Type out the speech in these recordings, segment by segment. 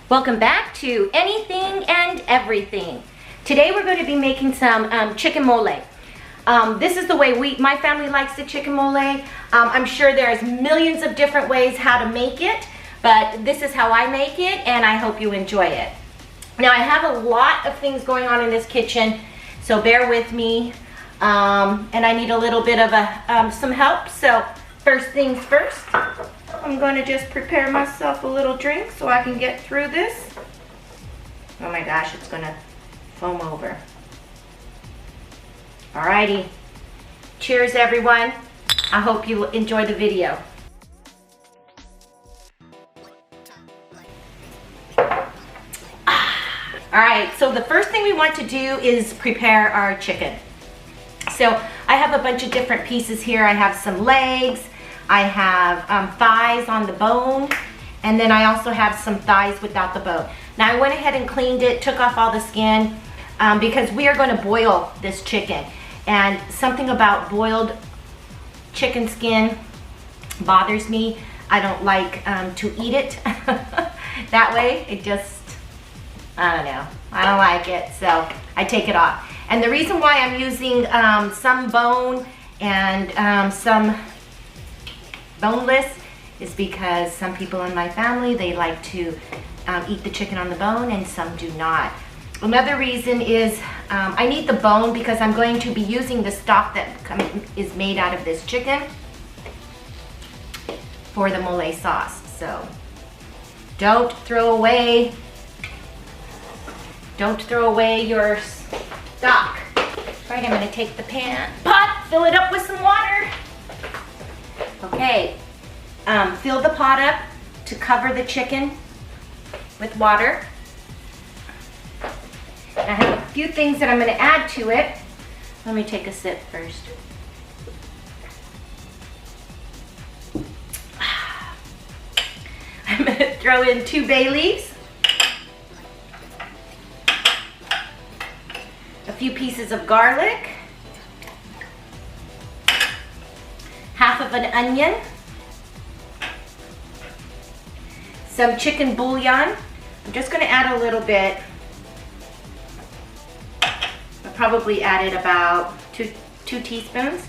Welcome back to Anything and Everything. Today we're going to be making some chicken mole. This is the way my family likes the chicken mole. I'm sure there's millions of different ways how to make it, but this is how I make it, and I hope you enjoy it. Now I have a lot of things going on in this kitchen, so bear with me, and I need a little bit of some help. So first things first, I'm going to just prepare myself a little drink so I can get through this. Oh my gosh, it's going to foam over. Alrighty. Cheers, everyone. I hope you enjoy the video. Alright, so the first thing we want to do is prepare our chicken. So I have a bunch of different pieces here. I have some legs. I have thighs on the bone, and then I also have some thighs without the bone. Now I went ahead and cleaned it, took off all the skin, because we are going to boil this chicken. And something about boiled chicken skin bothers me. I don't like to eat it that way. It just, I don't know. I don't like it, so I take it off. And the reason why I'm using some bone and some boneless is because some people in my family, they like to eat the chicken on the bone and some do not. Another reason is I need the bone because I'm going to be using the stock that is made out of this chicken for the mole sauce. So don't throw away your stock. Right, I'm going to take the pot, fill it up with some water. Okay, fill the pot up to cover the chicken with water. I have a few things that I'm going to add to it. Let me take a sip first. I'm going to throw in 2 bay leaves, a few pieces of garlic, half of an onion, some chicken bouillon. I'm just going to add a little bit. I probably added about two teaspoons.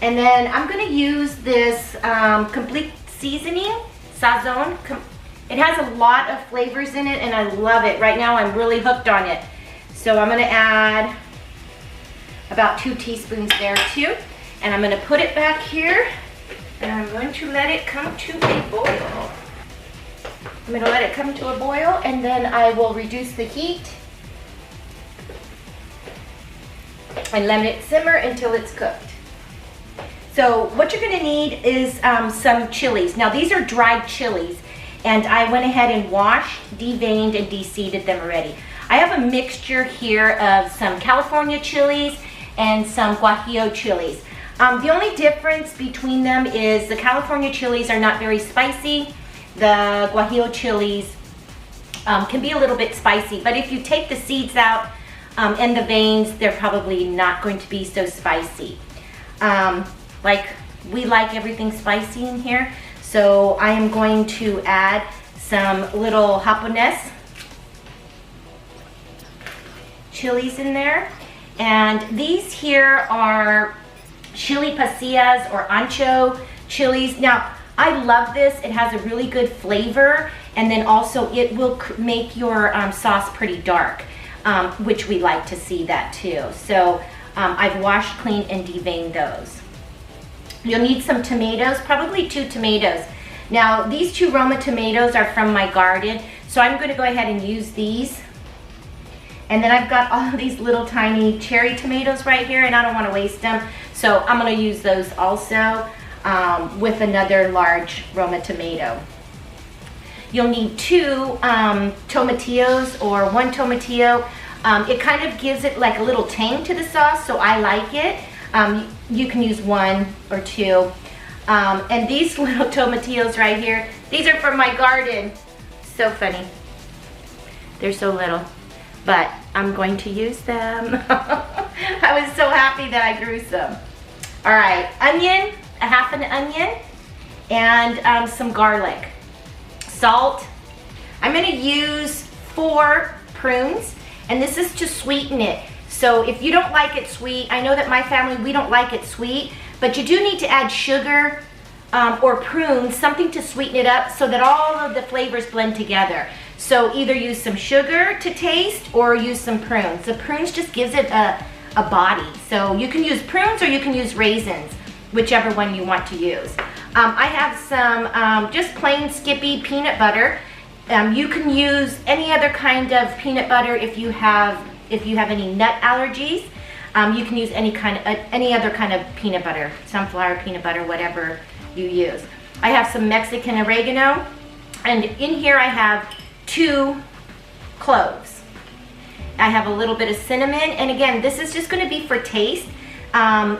And then I'm going to use this complete seasoning, Sazon. It has a lot of flavors in it and I love it. Right now I'm really hooked on it. So I'm going to add about 2 teaspoons there too. And I'm going to put it back here, and I'm going to let it come to a boil. I'm going to let it come to a boil, and then I will reduce the heat and let it simmer until it's cooked. So what you're going to need is some chilies. Now these are dried chilies, and I went ahead and washed, deveined, and de-seeded them already. I have a mixture here of some California chilies and some Guajillo chilies. The only difference between them is the California chilies are not very spicy. The Guajillo chilies can be a little bit spicy, but if you take the seeds out and the veins, they're probably not going to be so spicy. We like everything spicy in here, so I am going to add some little japonés chilies in there. And these here are chili pasillas or ancho chilies. Now, I love this. It has a really good flavor, and then also it will make your sauce pretty dark, which we like to see that too. So I've washed, cleaned, and deveined those. You'll need some tomatoes, probably 2 tomatoes. Now, these 2 Roma tomatoes are from my garden, so I'm going to go ahead and use these. And then I've got all these little tiny cherry tomatoes right here, and I don't want to waste them. So I'm going to use those also with another large Roma tomato. You'll need 2 tomatillos or 1 tomatillo. It kind of gives it like a little tang to the sauce, so I like it. You can use 1 or 2. And these little tomatillos right here, these are from my garden. So funny. They're so little, but I'm going to use them. I was so happy that I grew some. All right, onion, a half an onion, and some garlic, salt, I'm gonna use 4 prunes, and this is to sweeten it. So if you don't like it sweet, I know that my family, we don't like it sweet, but you do need to add sugar or prunes, something to sweeten it up so that all of the flavors blend together. So either use some sugar to taste or use some prunes. The prunes just gives it a body. So you can use prunes or you can use raisins, whichever one you want to use. I have some just plain Skippy peanut butter. You can use any other kind of peanut butter if you have any nut allergies. You can use any other kind of peanut butter, sunflower peanut butter, whatever you use. I have some Mexican oregano, and in here I have 2 cloves. I have a little bit of cinnamon, and again, this is just going to be for taste.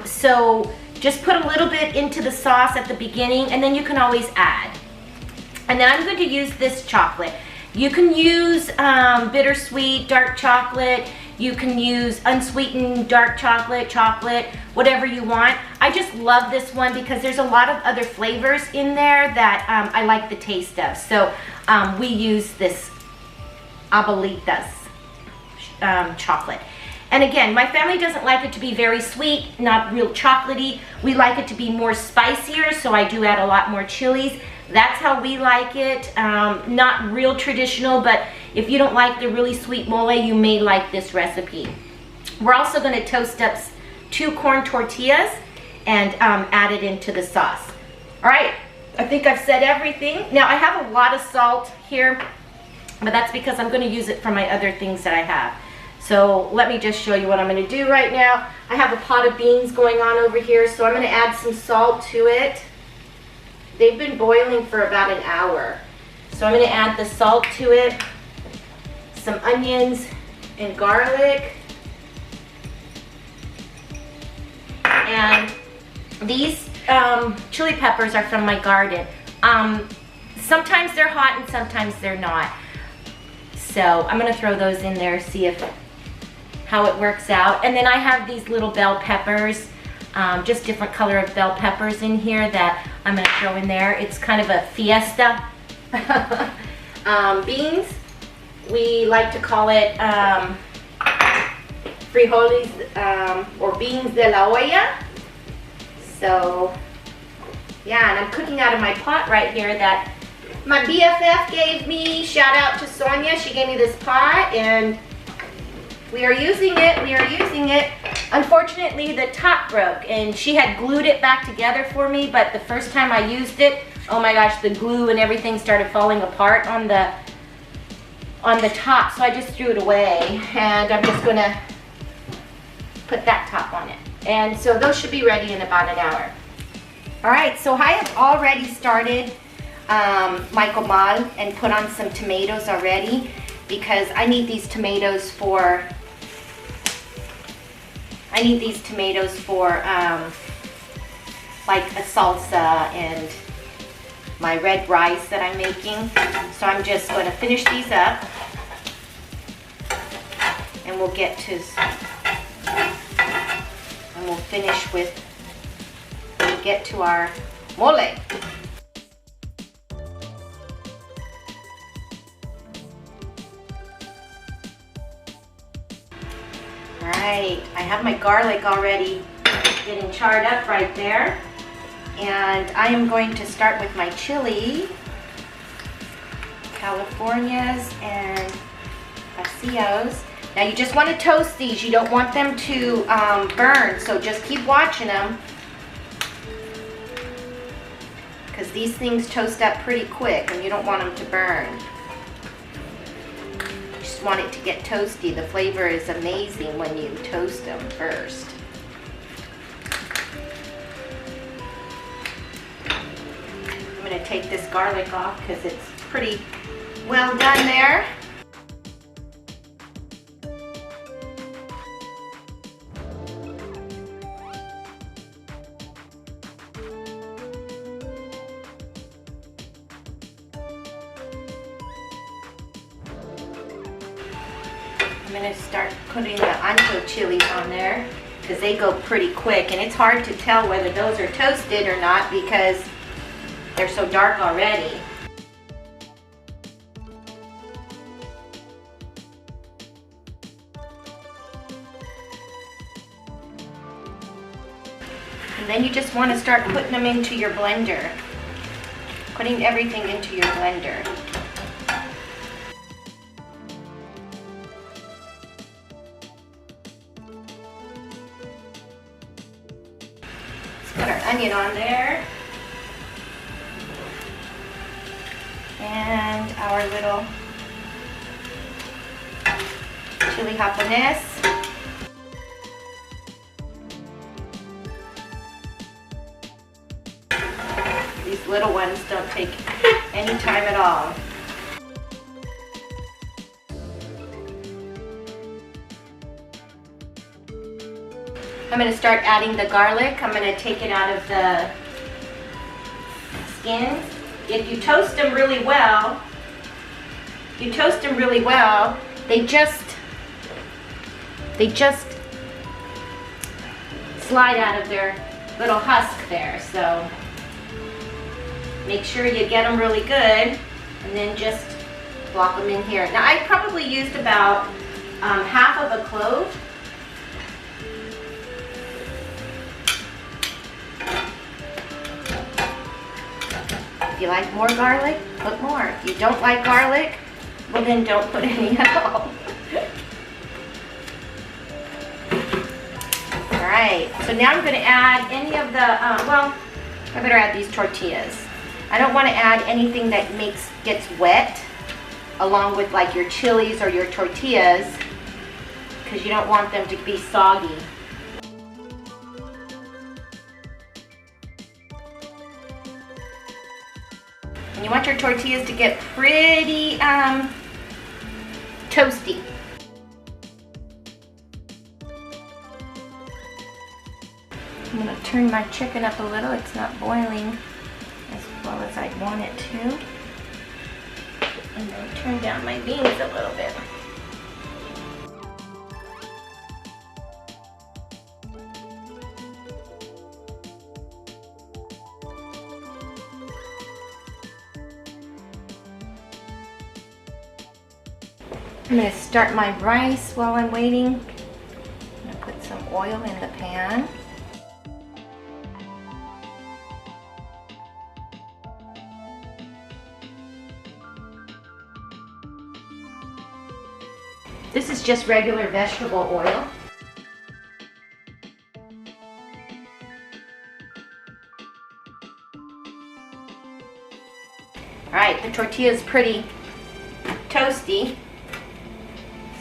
So just put a little bit into the sauce at the beginning, and then you can always add. And then I'm going to use this chocolate. You can use bittersweet dark chocolate. You can use unsweetened dark chocolate, whatever you want. I just love this one because there's a lot of other flavors in there that I like the taste of. So we use this Abuelitas chocolate. And again, my family doesn't like it to be very sweet, not real chocolatey. We like it to be more spicier, so I do add a lot more chilies. That's how we like it. Not real traditional, but if you don't like the really sweet mole, you may like this recipe. We're also going to toast up 2 corn tortillas and add it into the sauce. All right, I think I've said everything. Now I have a lot of salt here, but that's because I'm going to use it for my other things that I have. So let me just show you what I'm going to do right now. I have a pot of beans going on over here, so I'm going to add some salt to it. They've been boiling for about an hour. So I'm going to add the salt to it, some onions and garlic. And these chili peppers are from my garden. Sometimes they're hot and sometimes they're not. So I'm going to throw those in there, see how it works out. And then I have these little bell peppers, just different color of bell peppers in here that I'm going to throw in there. It's kind of a fiesta. Beans, we like to call it frijoles or beans de la olla. So yeah, and I'm cooking out of my pot right here that my BFF gave me. Shout out to Sonia, she gave me this pot and we are using it. Unfortunately, the top broke and she had glued it back together for me, but the first time I used it, oh my gosh, the glue and everything started falling apart on the top, so I just threw it away, and I'm just gonna put that top on it. And so those should be ready in about an hour. All right, so I have already started my comal and put on some tomatoes already because I need these tomatoes for like a salsa and my red rice that I'm making. So I'm just going to finish these up and we'll finish with when we get to our mole. Alright, I have my garlic already getting charred up right there. And I am going to start with my chili, Californias and Pasillos. Now you just want to toast these, you don't want them to burn, so just keep watching them. Because these things toast up pretty quick and you don't want them to burn. You just want it to get toasty. The flavor is amazing when you toast them first. I'm going to take this garlic off because it's pretty well done there. I'm going to start putting the ancho chilies on there because they go pretty quick, and it's hard to tell whether those are toasted or not because they're so dark already. then you just want to start putting them into your blender. Putting everything into your blender. Let's put our onion on there. And our little chili japonés. These little ones don't take any time at all. I'm going to start adding the garlic. I'm going to take it out of the skins. If you toast them really well, they just slide out of their little husk there. So make sure you get them really good, and then just plop them in here. Now I probably used about half of a clove. If you like more garlic, put more. If you don't like garlic, well then don't put any at all. Alright, so now I'm going to add any of the, well, I better add these tortillas. I don't want to add anything that gets wet along with like your chilies or your tortillas, because you don't want them to be soggy. And you want your tortillas to get pretty toasty. I'm going to turn my chicken up a little. It's not boiling as well as I want it to. And then turn down my beans a little bit. I'm going to start my rice while I'm waiting. I'm going to put some oil in the pan. This is just regular vegetable oil. Alright, the tortilla is pretty toasty.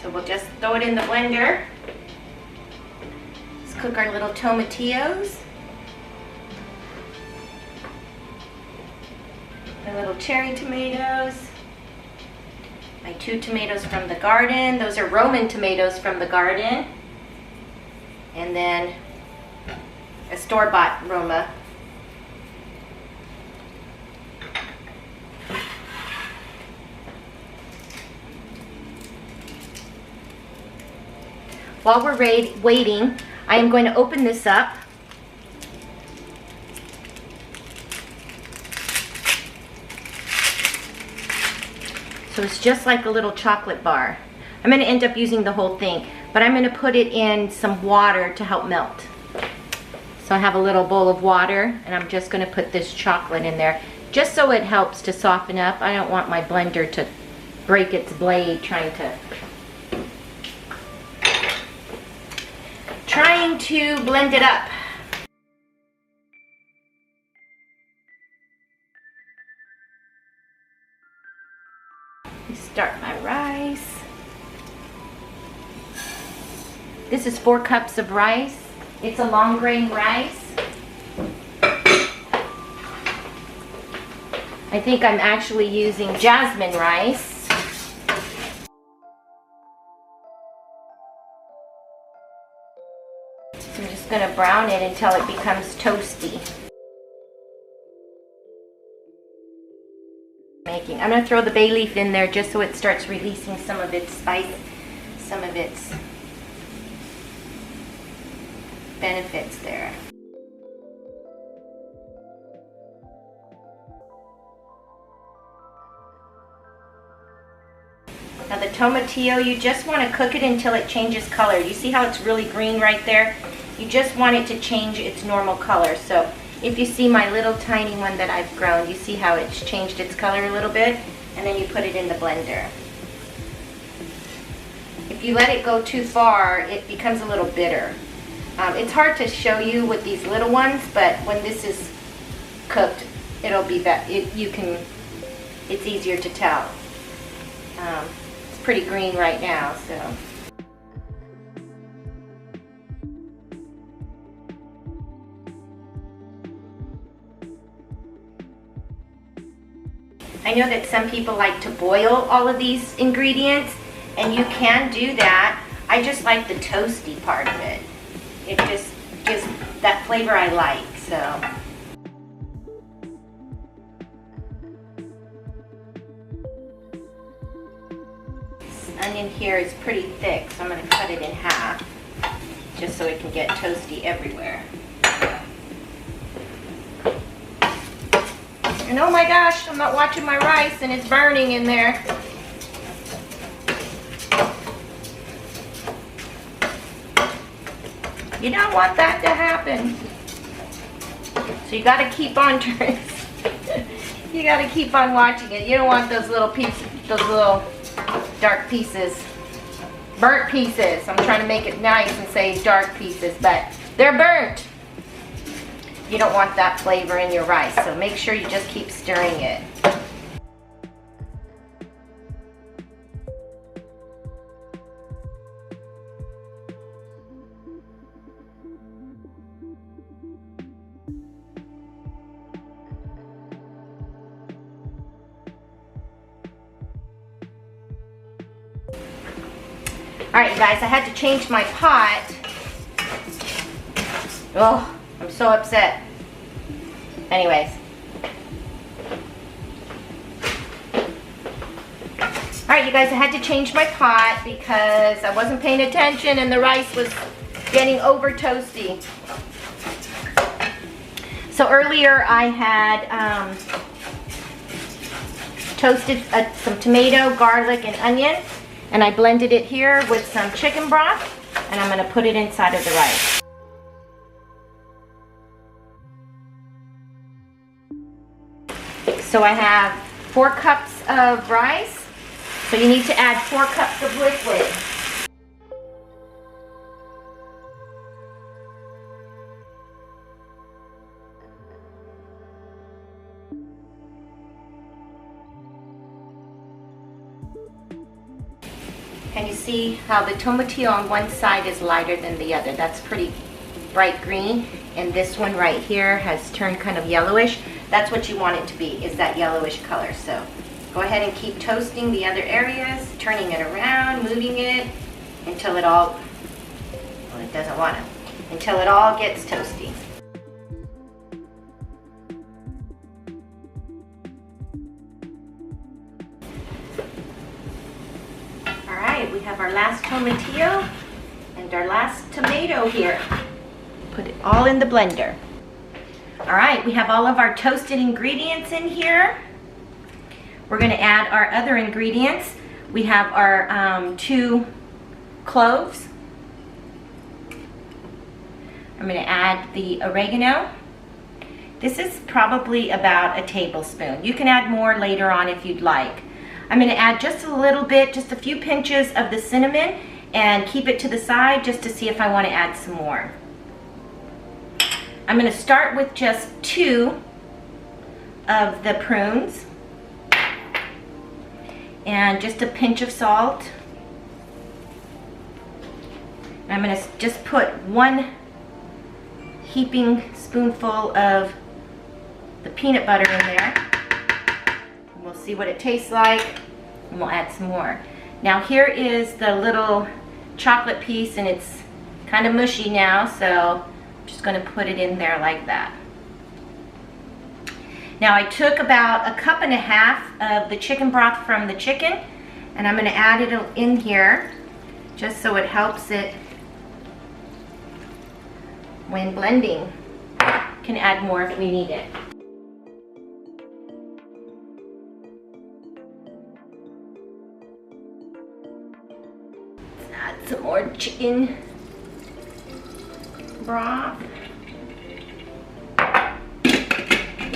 So we'll just throw it in the blender. Let's cook our little tomatillos. My little cherry tomatoes. My 2 tomatoes from the garden. Those are Roman tomatoes from the garden. And then a store-bought Roma. While we're waiting, I am going to open this up. So it's just like a little chocolate bar. I'm going to end up using the whole thing, but I'm going to put it in some water to help melt. So I have a little bowl of water, and I'm just going to put this chocolate in there, just so it helps to soften up. I don't want my blender to break its blade trying to blend it up. Start my rice. This is 4 cups of rice. It's a long grain rice. I think I'm actually using jasmine rice. So I'm just going to brown it until it becomes toasty. I'm going to throw the bay leaf in there just so it starts releasing some of its spice, some of its benefits there. Now the tomatillo, you just want to cook it until it changes color. You see how it's really green right there? You just want it to change its normal color. So if you see my little tiny one that I've grown, you see how it's changed its color a little bit, and then you put it in the blender. If you let it go too far, it becomes a little bitter. It's hard to show you with these little ones, but when this is cooked, it'll be it's easier to tell. It's pretty green right now, so. I know that some people like to boil all of these ingredients, and you can do that. I just like the toasty part of it. It just gives that flavor I like, so. This onion here is pretty thick, so I'm going to cut it in half, just so it can get toasty everywhere. And oh my gosh, I'm not watching my rice and it's burning in there. You don't want that to happen. So you gotta keep on turning. You gotta keep on watching it. You don't want those little pieces, those little dark pieces, burnt pieces. I'm trying to make it nice and say dark pieces, but they're burnt. You don't want that flavor in your rice, so make sure you just keep stirring it. All right, guys, I had to change my pot. Oh, I'm so upset. Anyways. Alright, you guys, I had to change my pot because I wasn't paying attention and the rice was getting over toasty. So earlier I had toasted some tomato, garlic, and onion, and I blended it here with some chicken broth, and I'm going to put it inside of the rice. So I have 4 cups of rice, so you need to add 4 cups of liquid. Can you see how the tomatillo on one side is lighter than the other? That's pretty bright green, and this one right here has turned kind of yellowish. That's what you want it to be, is that yellowish color. So go ahead and keep toasting the other areas, turning it around, moving it until it all, well, it doesn't want to, until it all gets toasty. All right, we have our last tomatillo and our last tomato here. Put it all in the blender. All right, we have all of our toasted ingredients in here. We're going to add our other ingredients. We have our 2 cloves. I'm going to add the oregano. This is probably about a tablespoon. You can add more later on if you'd like. I'm going to add just a little bit, just a few pinches of the cinnamon, and keep it to the side just to see if I want to add some more. I'm going to start with just 2 of the prunes and just a pinch of salt. And I'm going to just put 1 heaping spoonful of the peanut butter in there. And we'll see what it tastes like, and we'll add some more. Now here is the little chocolate piece, and it's kind of mushy now, so just going to put it in there like that. Now I took about 1.5 cups of the chicken broth from the chicken, and I'm going to add it in here just so it helps it when blending. Can add more if we need it. Let's add some more chicken broth.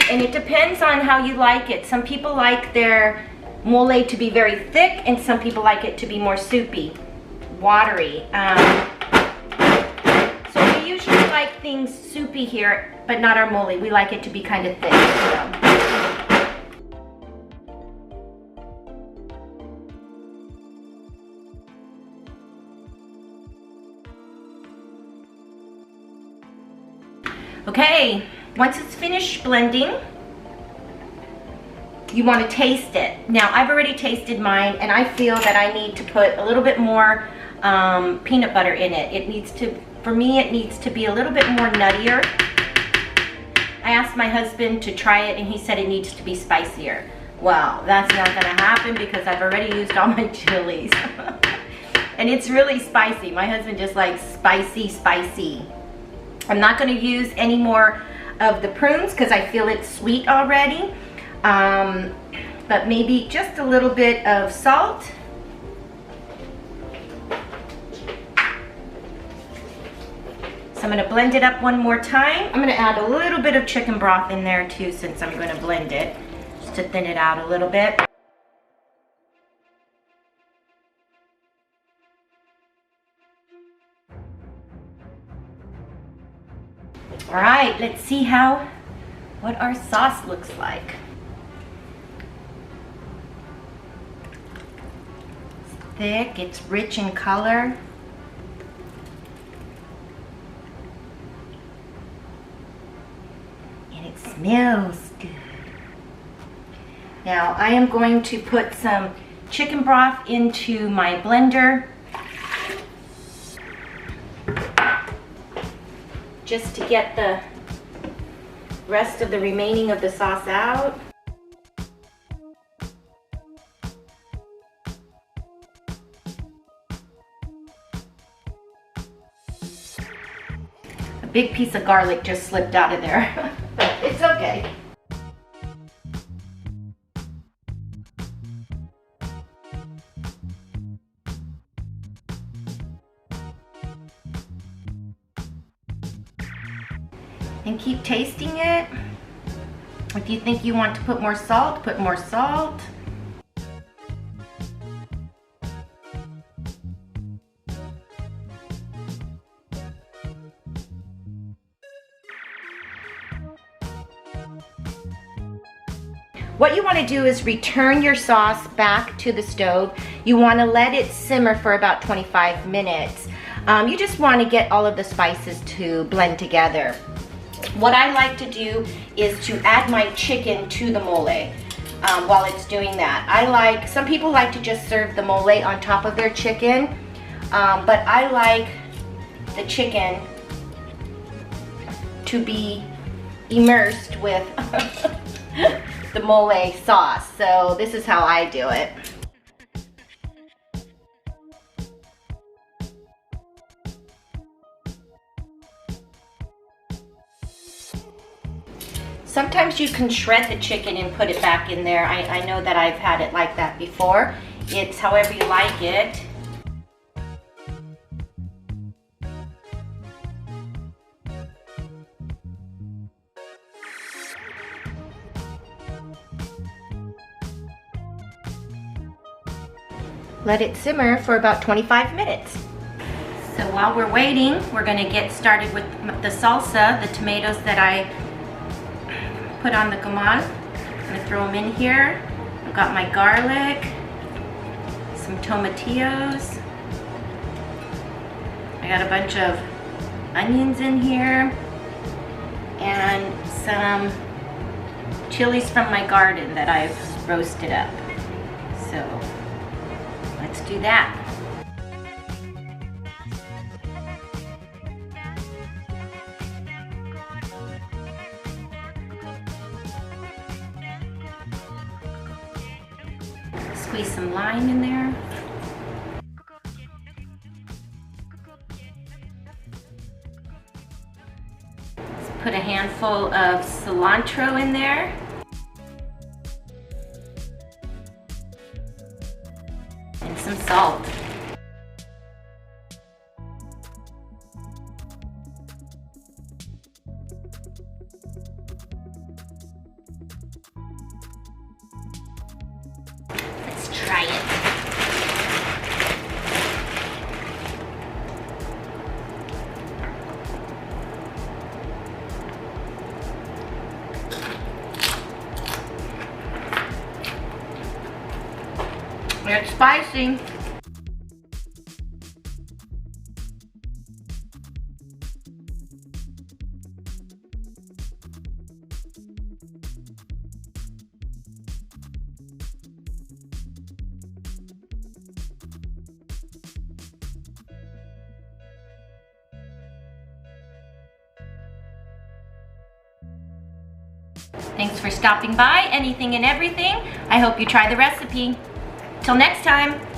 And it depends on how you like it. Some people like their mole to be very thick, and some people like it to be more soupy, watery. So we usually like things soupy here, but not our mole. We like it to be kind of thick. Okay, once it's finished blending, you want to taste it. Now, I've already tasted mine, and I feel that I need to put a little bit more peanut butter in it. It needs to, for me, it needs to be a little bit more nuttier. I asked my husband to try it, and he said it needs to be spicier. Well, that's not gonna happen because I've already used all my chilies. And it's really spicy. My husband just likes spicy, spicy. I'm not gonna use any more of the prunes because I feel it's sweet already. But maybe just a little bit of salt. So I'm gonna blend it up one more time. I'm gonna add a little bit of chicken broth in there too, since I'm gonna blend it, just to thin it out a little bit. All right, let's see what our sauce looks like. It's thick, it's rich in color. And it smells good. Now I am going to put some chicken broth into my blender, just to get the rest of the remaining of the sauce out. A big piece of garlic just slipped out of there. It's okay. And keep tasting it. If you think you want to put more salt, put more salt. What you want to do is return your sauce back to the stove. You want to let it simmer for about 25 minutes. You just want to get all of the spices to blend together. What I like to do is to add my chicken to the mole while it's doing that. Some people like to just serve the mole on top of their chicken, but I like the chicken to be immersed with the mole sauce. So this is how I do it. Sometimes you can shred the chicken and put it back in there. I know that I've had it like that before. It's however you like it. Let it simmer for about 25 minutes. So while we're waiting, we're gonna get started with the salsa, the tomatoes that I put on the gamal. I'm gonna throw them in here. I've got my garlic, some tomatillos. I got a bunch of onions in here, and some chilies from my garden that I've roasted up. So let's do that. Squeeze some lime in there. Let's put a handful of cilantro in there. And some salt. try it. It's spicy. Thanks for stopping by, Anything and Everything. I hope you try the recipe. Till next time.